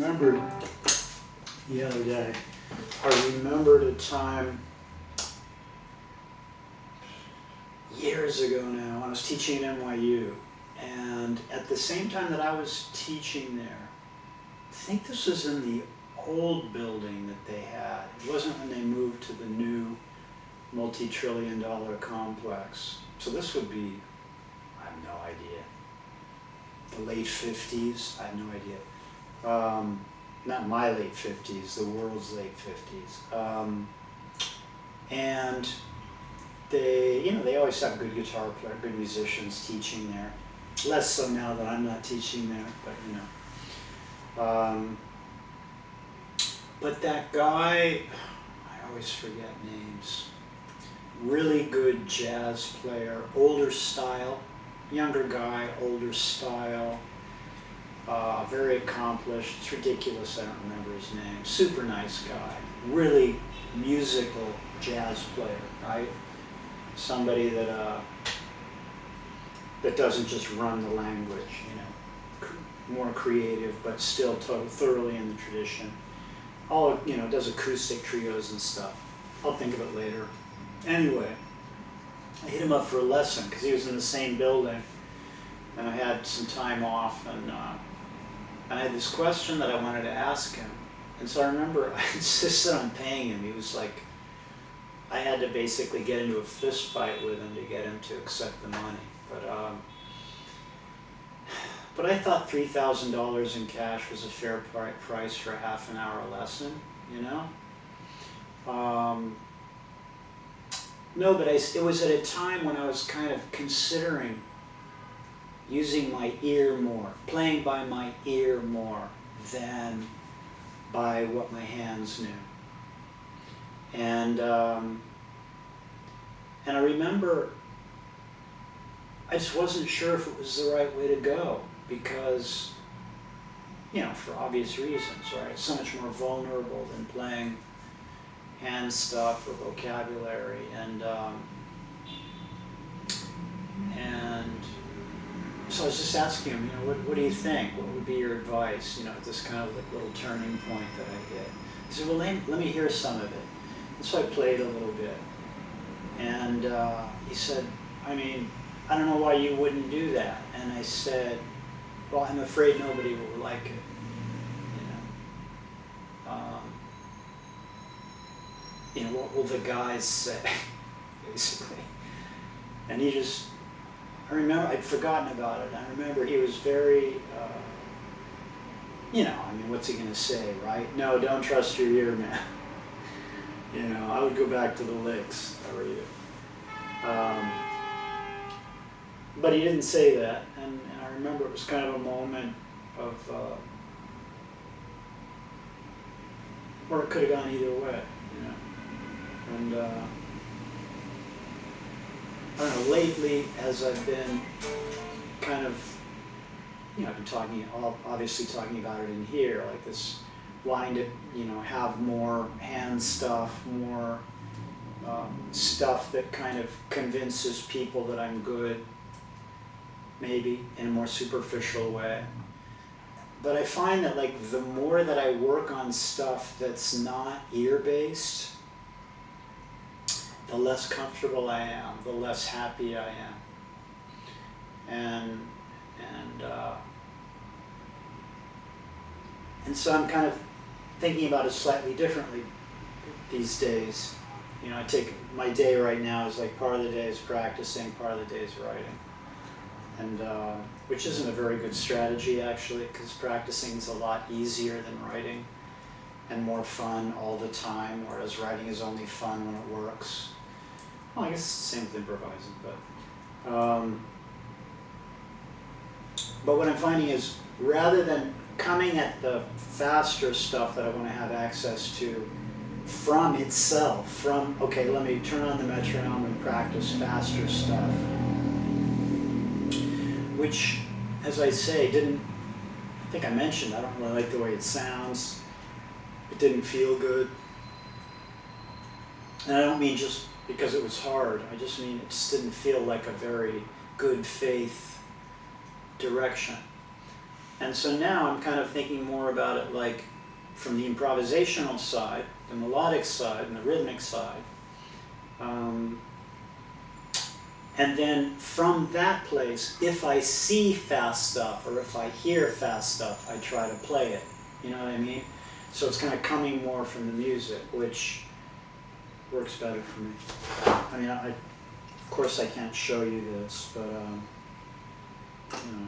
remembered the other day, I remembered a time years ago now when I was teaching at NYU, and at the same time that I was teaching there, I think this was in the old building that they had. It wasn't when they moved to the new multi-trillion-dollar complex. So this would be, I have no idea, the late 50s, I have no idea. Not my late 50s, the world's late 50s. And they, they always have good guitar players, good musicians teaching there. Less so now that I'm not teaching there, but but that guy, I always forget names, really good jazz player, older style, younger guy, older style, very accomplished. It's ridiculous I don't remember his name. Super nice guy, really musical jazz player, right? Somebody that that doesn't just run the language, more creative, but still thoroughly in the tradition. All, does acoustic trios and stuff. I'll think of it later. Anyway, I hit him up for a lesson because he was in the same building, and I had some time off, and I had this question that I wanted to ask him. And so I remember I insisted on paying him. He was like, I had to basically get into a fist fight with him to get him to accept the money. But I thought $3,000 in cash was a fair price for a half an hour lesson, No, but it was at a time when I was kind of considering using my ear more, playing by my ear more than by what my hands knew. And I remember I just wasn't sure if it was the right way to go because, for obvious reasons, right? It's so much more vulnerable than playing hand stuff or vocabulary, and so I was just asking him, what do you think? What would be your advice? At this kind of like little turning point that I hit. He said, well, let me hear some of it. And so I played a little bit, and he said, I don't know why you wouldn't do that. And I said, well, I'm afraid nobody will like it. What will the guys say, basically? And he just, I remember, I'd forgotten about it. I remember he was very, what's he going to say, right? No, don't trust your ear, man. I would go back to the licks if I were you. But he didn't say that, and I remember it was kind of a moment of, or it could have gone either way, And I don't know, lately, as I've been kind of, I've been obviously talking about it in here, like this, wanting to, have more hand stuff, more stuff that kind of convinces people that I'm good, maybe in a more superficial way. But I find that the more that I work on stuff that's not ear-based, the less comfortable I am, the less happy I am. And so I'm kind of thinking about it slightly differently these days. I take my day right now is part of the day is practicing, part of the day is writing. And which isn't a very good strategy actually, because practicing is a lot easier than writing and more fun all the time, whereas writing is only fun when it works. Well, I guess it's the same with improvising, but what I'm finding is rather than coming at the faster stuff that I want to have access to from itself, okay, let me turn on the metronome and practice faster stuff, which, as I say, I think I mentioned, I don't really like the way it sounds. It didn't feel good. And I don't mean just because it was hard. I just mean it just didn't feel like a very good faith direction. And so now I'm kind of thinking more about it like from the improvisational side, the melodic side, and the rhythmic side. And then from that place, if I see fast stuff or if I hear fast stuff, I try to play it. You know what I mean? So it's kind of coming more from the music, which works better for me. I mean, of course I can't show you this, but, you know.